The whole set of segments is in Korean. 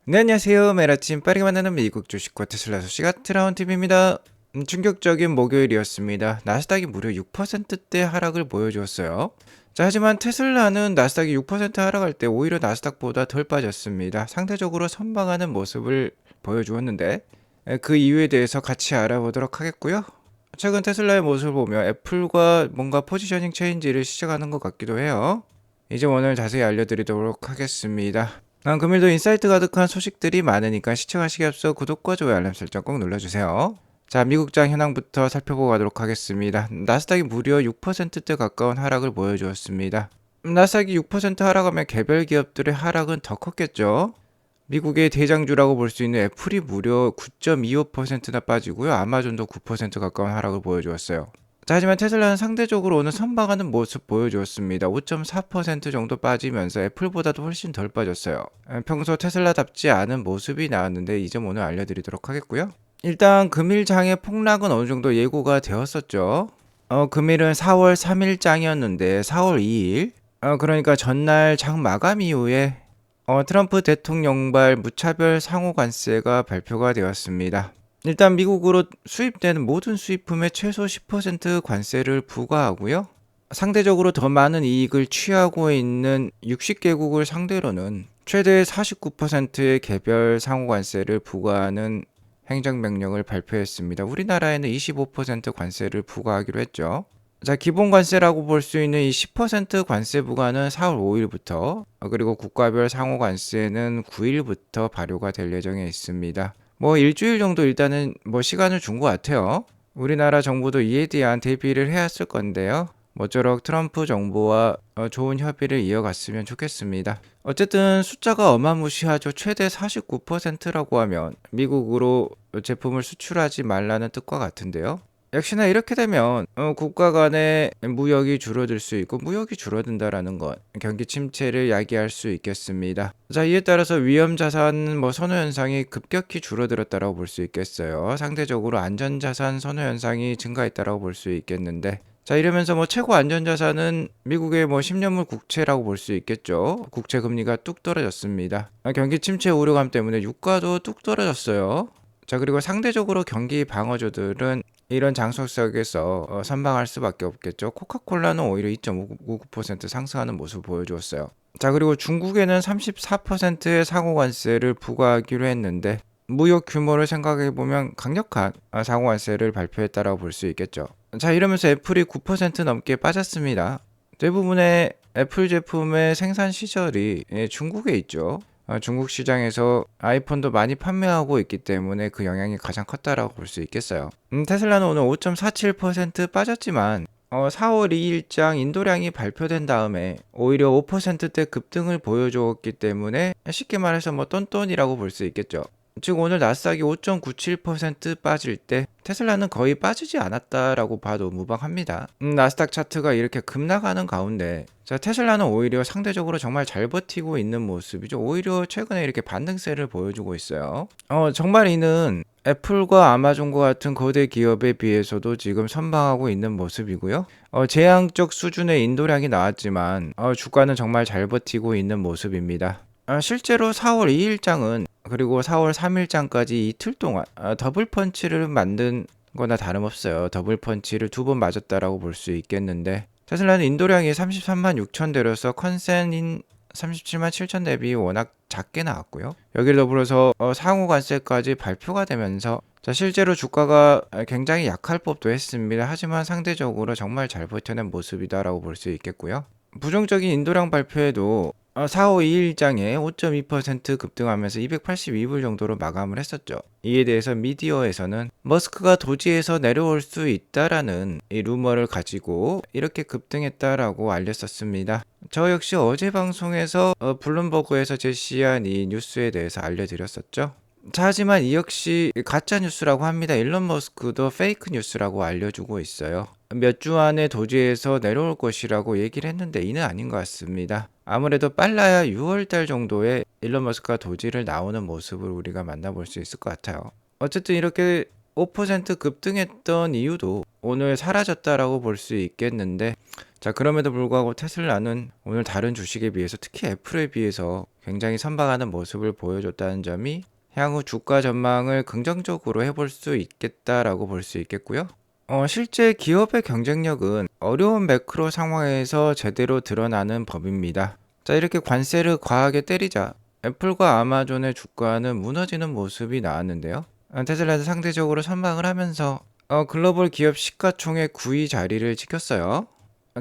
네, 안녕하세요. 매일 아침 빠르게 만나는 미국 주식과 테슬라 소식 트라운TV입니다. 충격적인 목요일이었습니다. 나스닥이 무려 6%대 하락을 보여주었어요. 자, 하지만 테슬라는 나스닥이 6% 하락할 때 오히려 나스닥보다 덜 빠졌습니다. 상대적으로 선방하는 모습을 보여주었는데 그 이유에 대해서 같이 알아보도록 하겠고요. 최근 테슬라의 모습을 보며 애플과 뭔가 포지셔닝 체인지를 시작하는 것 같기도 해요. 이제 오늘 자세히 알려드리도록 하겠습니다. 금일도 인사이트 가득한 소식들이 많으니까 시청하시기 앞서 구독과 좋아요 알람 설정 꼭 눌러주세요. 자, 미국장 현황부터 살펴보고 가도록 하겠습니다. 나스닥이 무려 6%대 가까운 하락을 보여주었습니다. 나스닥이 6% 하락하면 개별 기업들의 하락은 더 컸겠죠. 미국의 대장주라고 볼 수 있는 애플이 무려 9.25%나 빠지고요. 아마존도 9% 가까운 하락을 보여주었어요. 자, 하지만 테슬라는 상대적으로 오늘 선방하는 모습 보여주었습니다. 5.4% 정도 빠지면서 애플보다도 훨씬 덜 빠졌어요. 평소 테슬라답지 않은 모습이 나왔는데 이 점 오늘 알려드리도록 하겠고요. 일단 금일장의 폭락은 어느 정도 예고가 되었었죠. 금일은 4월 3일장이었는데 4월 2일 그러니까 전날 장 마감 이후에 트럼프 대통령발 무차별 상호 관세가 발표가 되었습니다. 일단 미국으로 수입되는 모든 수입품에 최소 10% 관세를 부과하고요. 상대적으로 더 많은 이익을 취하고 있는 60개국을 상대로는 최대 49%의 개별 상호 관세를 부과하는 행정명령을 발표했습니다. 우리나라에는 25% 관세를 부과하기로 했죠. 자, 기본 관세라고 볼 수 있는 이 10% 관세 부과는 4월 5일부터 그리고 국가별 상호 관세는 9일부터 발효가 될 예정에 있습니다. 뭐 일주일 정도 일단은 뭐 시간을 준 것 같아요. 우리나라 정부도 이에 대한 대비를 해왔을 건데요. 모쪼록 트럼프 정부와 좋은 협의를 이어갔으면 좋겠습니다. 어쨌든 숫자가 어마무시하죠. 최대 49%라고 하면 미국으로 제품을 수출하지 말라는 뜻과 같은데요. 역시나 이렇게 되면 국가 간의 무역이 줄어들 수 있고 무역이 줄어든다라는 건 경기 침체를 야기할 수 있겠습니다. 자, 이에 따라서 위험 자산 선호 현상이 급격히 줄어들었다라고 볼 수 있겠어요. 상대적으로 안전 자산 선호 현상이 증가했다라고 볼 수 있겠는데 자, 이러면서 최고 안전 자산은 미국의 10년물 국채라고 볼 수 있겠죠. 국채 금리가 뚝 떨어졌습니다. 경기 침체 우려감 때문에 유가도 뚝 떨어졌어요. 자, 그리고 상대적으로 경기 방어주들은 이런 장소 속에서 선방할 수밖에 없겠죠. 코카콜라는 오히려 2.59% 상승하는 모습을 보여주었어요. 자, 그리고 중국에는 34%의 상호관세를 부과하기로 했는데 무역 규모를 생각해보면 강력한 상호관세를 발표했다라고 볼 수 있겠죠. 자, 이러면서 애플이 9% 넘게 빠졌습니다. 대부분의 애플 제품의 생산 시절이 중국에 있죠. 중국 시장에서 아이폰도 많이 판매하고 있기 때문에 그 영향이 가장 컸다라고 볼 수 있겠어요. 테슬라는 오늘 5.47% 빠졌지만 4월 2일장 인도량이 발표된 다음에 오히려 5%대 급등을 보여주었기 때문에 쉽게 말해서 똔똔이라고 볼 수 있겠죠. 즉 오늘 나스닥이 5.97% 빠질 때 테슬라는 거의 빠지지 않았다라고 봐도 무방합니다. 나스닥 차트가 이렇게 급락하는 가운데 자, 테슬라는 오히려 상대적으로 정말 잘 버티고 있는 모습이죠. 오히려 최근에 이렇게 반등세를 보여주고 있어요. 정말 이는 애플과 아마존과 같은 거대 기업에 비해서도 지금 선방하고 있는 모습이고요. 제한적 수준의 인도량이 나왔지만 주가는 정말 잘 버티고 있는 모습입니다. 실제로 4월 2일장은 그리고 4월 3일장까지 이틀 동안 더블 펀치를 만든 거나 다름없어요. 더블 펀치를 두 번 맞았다라고 볼 수 있겠는데 테슬라는 인도량이 33만 6천 대로서 컨센인 37만 7천 대비 워낙 작게 나왔고요. 여기를 더불어서 상호 관세까지 발표가 되면서 자, 실제로 주가가 굉장히 약할 법도 했습니다. 하지만 상대적으로 정말 잘 버텨낸 모습이다라고 볼 수 있겠고요. 부정적인 인도량 발표에도 4월 2일장에 5.2% 급등하면서 282불 정도로 마감을 했었죠. 이에 대해서 미디어에서는 머스크가 도지에서 내려올 수 있다라는 이 루머를 가지고 이렇게 급등했다라고 알렸었습니다. 저 역시 어제 방송에서 블룸버그에서 제시한 이 뉴스에 대해서 알려드렸었죠. 자, 하지만 이 역시 가짜 뉴스라고 합니다. 일론 머스크도 페이크 뉴스라고 알려주고 있어요. 몇 주 안에 도지에서 내려올 것이라고 얘기를 했는데 이는 아닌 것 같습니다. 아무래도 빨라야 6월달 정도에 일론 머스크가 도지를 나오는 모습을 우리가 만나볼 수 있을 것 같아요. 어쨌든 이렇게 5% 급등했던 이유도 오늘 사라졌다라고 볼 수 있겠는데 자, 그럼에도 불구하고 테슬라는 오늘 다른 주식에 비해서 특히 애플에 비해서 굉장히 선방하는 모습을 보여줬다는 점이 향후 주가 전망을 긍정적으로 해볼 수 있겠다라고 볼 수 있겠고요. 실제 기업의 경쟁력은 어려운 매크로 상황에서 제대로 드러나는 법입니다. 자, 이렇게 관세를 과하게 때리자 애플과 아마존의 주가는 무너지는 모습이 나왔는데요. 테슬라는 상대적으로 선방을 하면서 글로벌 기업 시가총액 9위 자리를 지켰어요.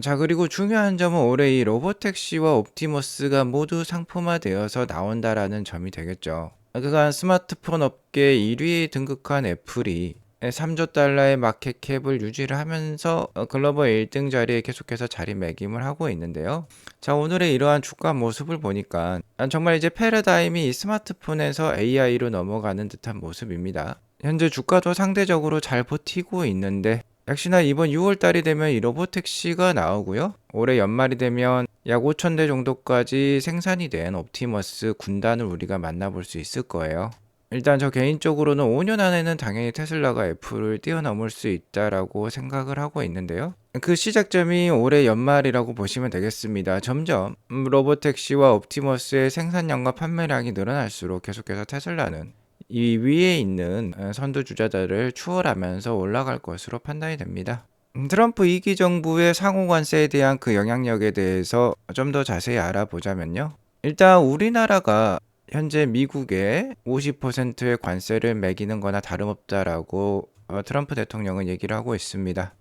자, 그리고 중요한 점은 올해 이 로보택시와 옵티머스가 모두 상품화되어서 나온다라는 점이 되겠죠. 그간 스마트폰 업계 1위에 등극한 애플이 3조 달러의 마켓캡을 유지를 하면서 글로벌 1등 자리에 계속해서 자리매김을 하고 있는데요. 자, 오늘의 이러한 주가 모습을 보니까 정말 이제 패러다임이 이 스마트폰에서 AI로 넘어가는 듯한 모습입니다. 현재 주가도 상대적으로 잘 버티고 있는데 역시나 이번 6월 달이 되면 이 로보택시가 나오고요. 올해 연말이 되면 약 5,000대 정도까지 생산이 된 옵티머스 군단을 우리가 만나볼 수 있을 거예요. 일단 저 개인적으로는 5년 안에는 당연히 테슬라가 애플을 뛰어넘을 수 있다라고 생각을 하고 있는데요. 그 시작점이 올해 연말이라고 보시면 되겠습니다. 점점 로보택시와 옵티머스의 생산량과 판매량이 늘어날수록 계속해서 테슬라는 이 위에 있는 선두주자들을 추월하면서 올라갈 것으로 판단이 됩니다. 트럼프 2기 정부의 상호 관세에 대한 그 영향력에 대해서 좀 더 자세히 알아보자면요. 일단 우리나라가 현재 미국에 50%의 관세를 매기는 거나 다름없다라고 트럼프 대통령은 얘기를 하고 있습니다.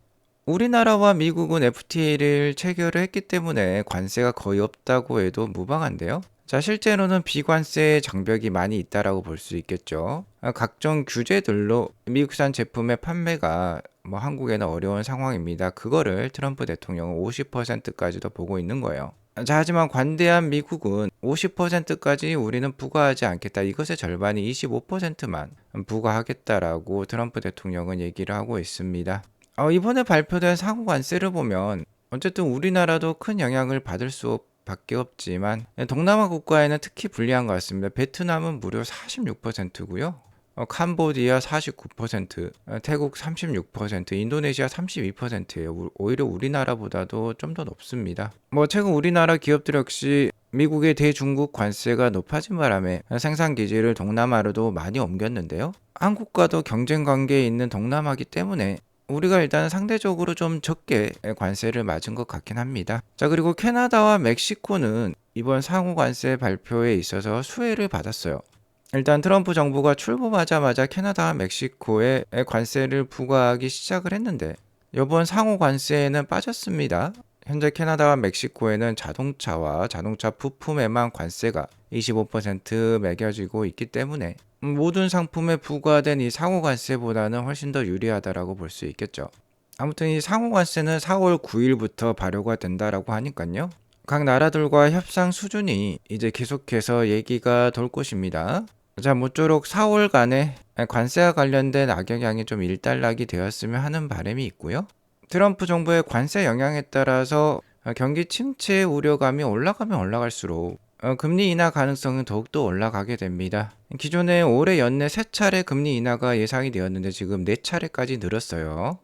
우리나라와 미국은 FTA를 체결을 했기 때문에 관세가 거의 없다고 해도 무방한데요. 자, 실제로는 비관세 장벽이 많이 있다라고 볼 수 있겠죠. 각종 규제들로 미국산 제품의 판매가 한국에는 어려운 상황입니다. 그거를 트럼프 대통령은 50%까지도 보고 있는 거예요. 자, 하지만 관대한 미국은 50%까지 우리는 부과하지 않겠다. 이것의 절반이 25%만 부과하겠다라고 트럼프 대통령은 얘기를 하고 있습니다. 이번에 발표된 상호 관세를 보면 어쨌든 우리나라도 큰 영향을 받을 수밖에 없지만 동남아 국가에는 특히 불리한 것 같습니다. 베트남은 무려 46%고요. 캄보디아 49%, 태국 36%, 인도네시아 32%예요. 오히려 우리나라보다도 좀 더 높습니다. 최근 우리나라 기업들 역시 미국의 대중국 관세가 높아진 바람에 생산 기지를 동남아로도 많이 옮겼는데요. 한국과도 경쟁 관계에 있는 동남아기 때문에 우리가 일단 상대적으로 좀 적게 관세를 맞은 것 같긴 합니다. 자, 그리고 캐나다와 멕시코는 이번 상호 관세 발표에 있어서 수혜를 받았어요. 일단 트럼프 정부가 출범하자마자 캐나다와 멕시코에 관세를 부과하기 시작을 했는데 이번 상호 관세에는 빠졌습니다. 현재 캐나다와 멕시코에는 자동차와 자동차 부품에만 관세가 25% 매겨지고 있기 때문에 모든 상품에 부과된 이 상호 관세보다는 훨씬 더 유리하다라고 볼 수 있겠죠. 아무튼 이 상호 관세는 4월 9일부터 발효가 된다라고 하니까요. 각 나라들과 협상 수준이 이제 계속해서 얘기가 돌 것입니다. 자, 모쪼록 4월간의 관세와 관련된 악영향이 좀 일단락이 되었으면 하는 바람이 있고요. 트럼프 정부의 관세 영향에 따라서 경기 침체 우려감이 올라가면 올라갈수록 금리 인하 가능성은 더욱더 올라가게 됩니다. 기존에 올해 연내 3차례 금리 인하가 예상이 되었는데 지금 4차례까지 늘었어요.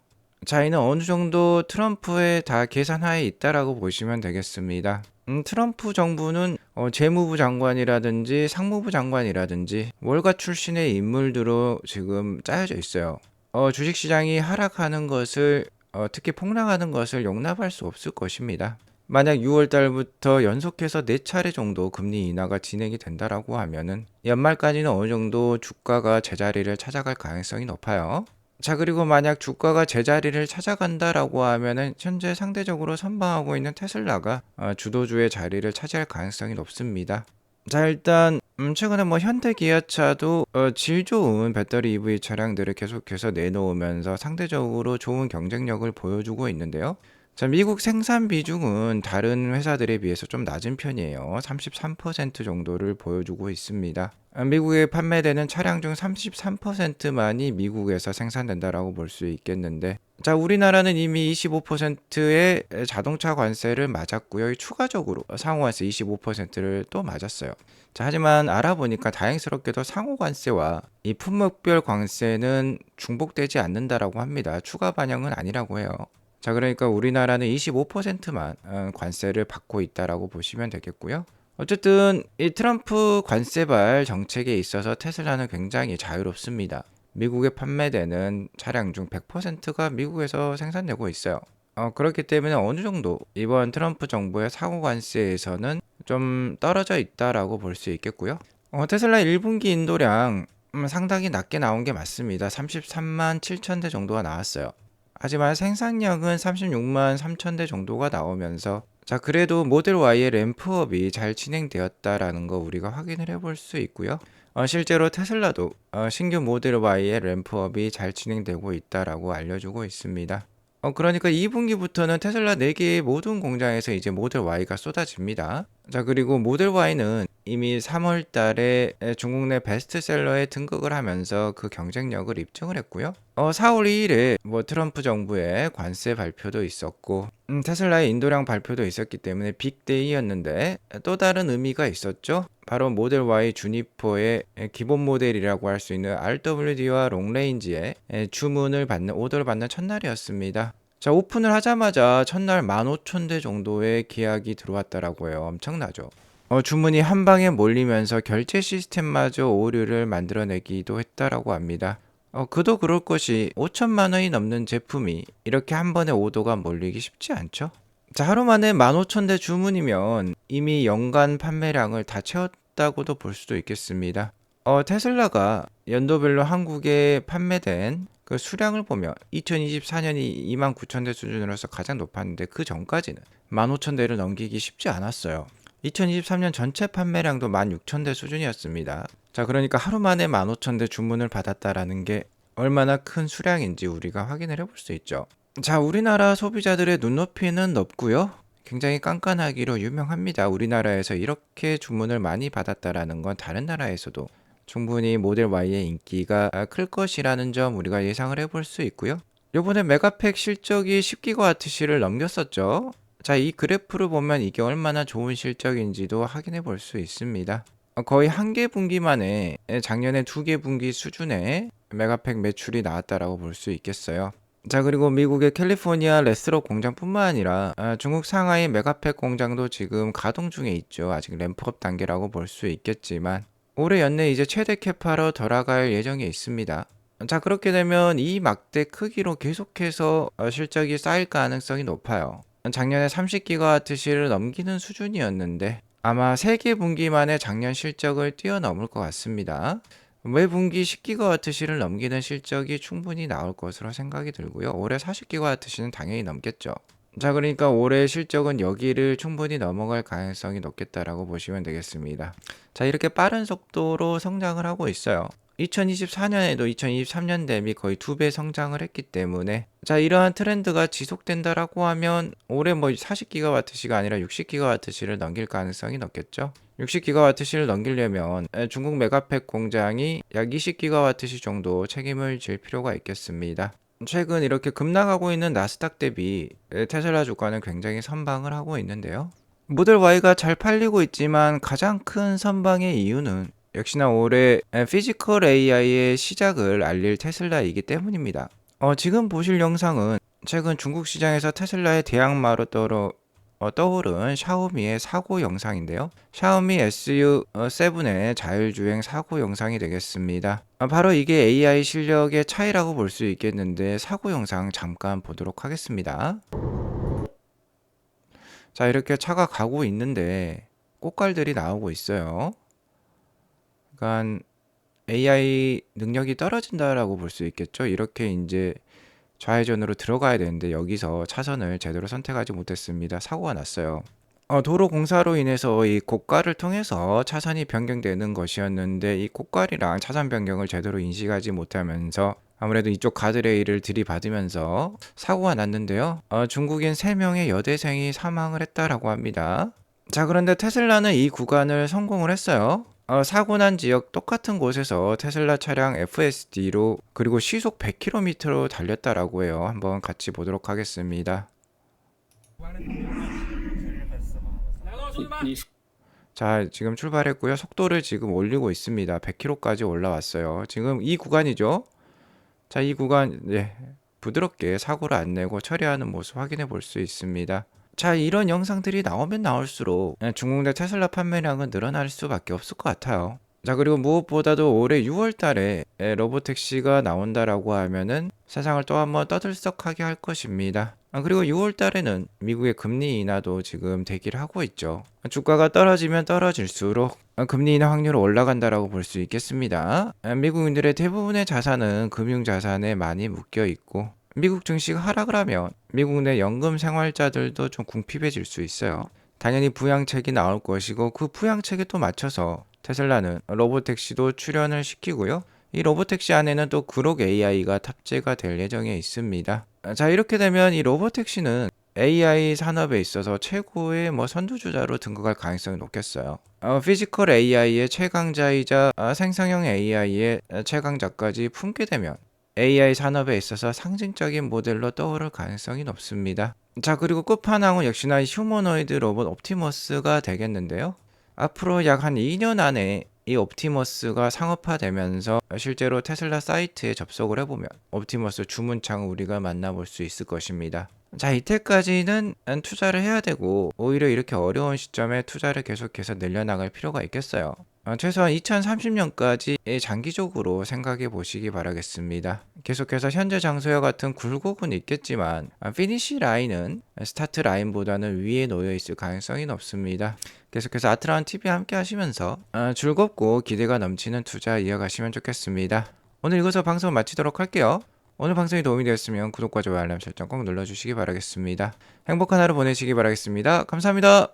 자, 이는 어느 정도 트럼프의 다 계산하에 있다라고 보시면 되겠습니다. 트럼프 정부는 재무부 장관이라든지 상무부 장관이라든지 월가 출신의 인물들로 지금 짜여져 있어요. 주식시장이 하락하는 것을 특히 폭락하는 것을 용납할 수 없을 것입니다. 만약 6월 달부터 연속해서 4차례 정도 금리 인하가 진행이 된다라고 하면은 연말까지는 어느 정도 주가가 제자리를 찾아갈 가능성이 높아요. 자, 그리고 만약 주가가 제자리를 찾아간다라고 하면은 현재 상대적으로 선방하고 있는 테슬라가 주도주의 자리를 차지할 가능성이 높습니다. 자, 일단 최근에 현대기아차도 질 좋은 배터리 EV 차량들을 계속해서 내놓으면서 상대적으로 좋은 경쟁력을 보여주고 있는데요. 자, 미국 생산 비중은 다른 회사들에 비해서 좀 낮은 편이에요. 33% 정도를 보여주고 있습니다. 미국에 판매되는 차량 중 33%만이 미국에서 생산된다라고 볼 수 있겠는데, 자, 우리나라는 이미 25%의 자동차 관세를 맞았고요. 추가적으로 상호 관세 25%를 또 맞았어요. 자, 하지만 알아보니까 다행스럽게도 상호 관세와 이 품목별 관세는 중복되지 않는다라고 합니다. 추가 반영은 아니라고 해요. 자, 그러니까 우리나라는 25%만 관세를 받고 있다라고 보시면 되겠고요. 어쨌든 이 트럼프 관세발 정책에 있어서 테슬라는 굉장히 자유롭습니다. 미국에 판매되는 차량 중 100%가 미국에서 생산되고 있어요. 그렇기 때문에 어느 정도 이번 트럼프 정부의 상호 관세에서는 좀 떨어져 있다라고 볼 수 있겠고요. 테슬라 1분기 인도량 상당히 낮게 나온 게 맞습니다. 33만 7천 대 정도가 나왔어요. 하지만 생산량은 36만 3천 대 정도가 나오면서 자, 그래도 모델 Y의 램프업이 잘 진행되었다라는 거 우리가 확인을 해볼 수 있고요. 실제로 테슬라도 신규 모델 Y의 램프업이 잘 진행되고 있다라고 알려주고 있습니다. 그러니까 2분기부터는 테슬라 4개의 모든 공장에서 이제 모델 Y가 쏟아집니다. 자, 그리고 모델 Y는 이미 3월 달에 중국 내 베스트셀러에 등극을 하면서 그 경쟁력을 입증을 했고요. 4월 2일에 뭐 트럼프 정부의 관세 발표도 있었고, 테슬라의 인도량 발표도 있었기 때문에 빅데이였는데 또 다른 의미가 있었죠. 바로 모델 Y 주니퍼의 기본 모델이라고 할 수 있는 RWD와 롱레인지의 주문을 받는 오더를 받는 첫날이었습니다. 자, 오픈을 하자마자 첫날 15,000대 정도의 계약이 들어왔다라고 해요. 엄청나죠. 주문이 한 방에 몰리면서 결제 시스템마저 오류를 만들어내기도 했다라고 합니다. 그도 그럴 것이 5천만 원이 넘는 제품이 이렇게 한 번에 오더가 몰리기 쉽지 않죠. 자, 하루 만에 15,000대 주문이면 이미 연간 판매량을 다 채웠다고도 볼 수도 있겠습니다. 테슬라가 연도별로 한국에 판매된 그 수량을 보면 2024년이 29,000대 수준으로서 가장 높았는데 그 전까지는 15,000대를 넘기기 쉽지 않았어요. 2023년 전체 판매량도 16,000대 수준이었습니다. 자, 그러니까 하루 만에 15,000대 주문을 받았다라는 게 얼마나 큰 수량인지 우리가 확인을 해볼 수 있죠. 자, 우리나라 소비자들의 눈높이는 높고요. 굉장히 깐깐하기로 유명합니다. 우리나라에서 이렇게 주문을 많이 받았다라는 건 다른 나라에서도 충분히 모델 Y의 인기가 클 것이라는 점 우리가 예상을 해볼 수 있고요. 요번에 메가팩 실적이 10GWh를 넘겼었죠. 자, 이 그래프를 보면 이게 얼마나 좋은 실적인지도 확인해 볼 수 있습니다. 거의 한 개 분기 만에 작년에 2개 분기 수준의 메가팩 매출이 나왔다라고 볼 수 있겠어요. 자, 그리고 미국의 캘리포니아 레스로 공장뿐만 아니라 중국 상하이 메가팩 공장도 지금 가동 중에 있죠. 아직 램프업 단계라고 볼 수 있겠지만 올해 연내 이제 최대 캐파로 돌아갈 예정에 있습니다. 자, 그렇게 되면 이 막대 크기로 계속해서 실적이 쌓일 가능성이 높아요. 작년에 30GWh를 넘기는 수준이었는데 아마 3개 분기 만에 작년 실적을 뛰어넘을 것 같습니다. 매 분기 10GWh를 넘기는 실적이 충분히 나올 것으로 생각이 들고요. 올해 40GWh는 당연히 넘겠죠. 자, 그러니까 올해 실적은 여기를 충분히 넘어갈 가능성이 높겠다라고 보시면 되겠습니다. 자, 이렇게 빠른 속도로 성장을 하고 있어요. 2024년에도 2023년 대비 거의 2배 성장을 했기 때문에 자, 이러한 트렌드가 지속된다라고 하면 올해 뭐 40GWh가 아니라 60GWh를 넘길 가능성이 높겠죠. 60GWh를 넘기려면 중국 메가팩 공장이 약 20GWh 정도 책임을 질 필요가 있겠습니다. 최근 이렇게 급락하고 있는 나스닥 대비 테슬라 주가는 굉장히 선방을 하고 있는데요. 모델 Y가 잘 팔리고 있지만 가장 큰 선방의 이유는 역시나 올해 피지컬 AI의 시작을 알릴 테슬라이기 때문입니다. 지금 보실 영상은 최근 중국 시장에서 테슬라의 대항마로 떠오른 샤오미의 사고 영상인데요. 샤오미 SU7의 자율주행 사고 영상이 되겠습니다. 바로 이게 AI 실력의 차이라고 볼 수 있겠는데 사고 영상 잠깐 보도록 하겠습니다. 자, 이렇게 차가 가고 있는데 꽃갈들이 나오고 있어요. 그러니까 AI 능력이 떨어진다라고 볼 수 있겠죠. 이렇게 이제 좌회전으로 들어가야 되는데 여기서 차선을 제대로 선택하지 못했습니다. 사고가 났어요. 도로 공사로 인해서 이 고가를 통해서 차선이 변경되는 것이었는데 이 고가리랑 차선 변경을 제대로 인식하지 못하면서 아무래도 이쪽 가드레일을 들이받으면서 사고가 났는데요. 중국인 3명의 여대생이 사망을 했다라고 합니다. 자, 그런데 테슬라는 이 구간을 성공을 했어요. 사고 난 지역 똑같은 곳에서 테슬라 차량 FSD로 그리고 시속 100km로 달렸다라고 해요. 한번 같이 보도록 하겠습니다. 자, 지금 출발했고요. 속도를 지금 올리고 있습니다. 100km까지 올라왔어요. 지금 이 구간이죠. 자, 이 구간 부드럽게 사고를 안 내고 처리하는 모습 확인해 볼 수 있습니다. 자, 이런 영상들이 나오면 나올수록 중국 내 테슬라 판매량은 늘어날 수밖에 없을 것 같아요. 자, 그리고 무엇보다도 올해 6월 달에 로보택시가 나온다라고 하면은 세상을 또 한번 떠들썩하게 할 것입니다. 그리고 6월 달에는 미국의 금리 인하도 지금 대기를 하고 있죠. 주가가 떨어지면 떨어질수록 금리 인하 확률이 올라간다라고 볼 수 있겠습니다. 미국인들의 대부분의 자산은 금융 자산에 많이 묶여 있고 미국 증시가 하락을 하면 미국 내 연금 생활자들도 좀 궁핍해질 수 있어요. 당연히 부양책이 나올 것이고 그 부양책에 또 맞춰서 테슬라는 로보택시도 출연을 시키고요. 이 로보택시 안에는 또 그록 AI가 탑재가 될 예정에 있습니다. 자, 이렇게 되면 이 로보택시는 AI 산업에 있어서 최고의 선두주자로 등극할 가능성이 높겠어요. 피지컬 AI의 최강자이자 생성형 AI의 최강자까지 품게 되면 AI 산업에 있어서 상징적인 모델로 떠오를 가능성이 높습니다. 자, 그리고 끝판왕은 역시나 휴머노이드 로봇 옵티머스가 되겠는데요. 앞으로 약 한 2년 안에 이 옵티머스가 상업화되면서 실제로 테슬라 사이트에 접속을 해보면 옵티머스 주문창을 우리가 만나볼 수 있을 것입니다. 자, 이때까지는 투자를 해야 되고 오히려 이렇게 어려운 시점에 투자를 계속해서 늘려나갈 필요가 있겠어요. 최소한 2030년까지 장기적으로 생각해 보시기 바라겠습니다. 계속해서 현재 장소와 같은 굴곡은 있겠지만 피니시 라인은 스타트 라인보다는 위에 놓여 있을 가능성이 높습니다. 계속해서 아트라운 TV 함께 하시면서 즐겁고 기대가 넘치는 투자 이어가시면 좋겠습니다. 오늘 이것으로 방송 마치도록 할게요. 오늘 방송이 도움이 되었으면 구독과 좋아요 알람 설정 꼭 눌러주시기 바라겠습니다. 행복한 하루 보내시기 바라겠습니다. 감사합니다.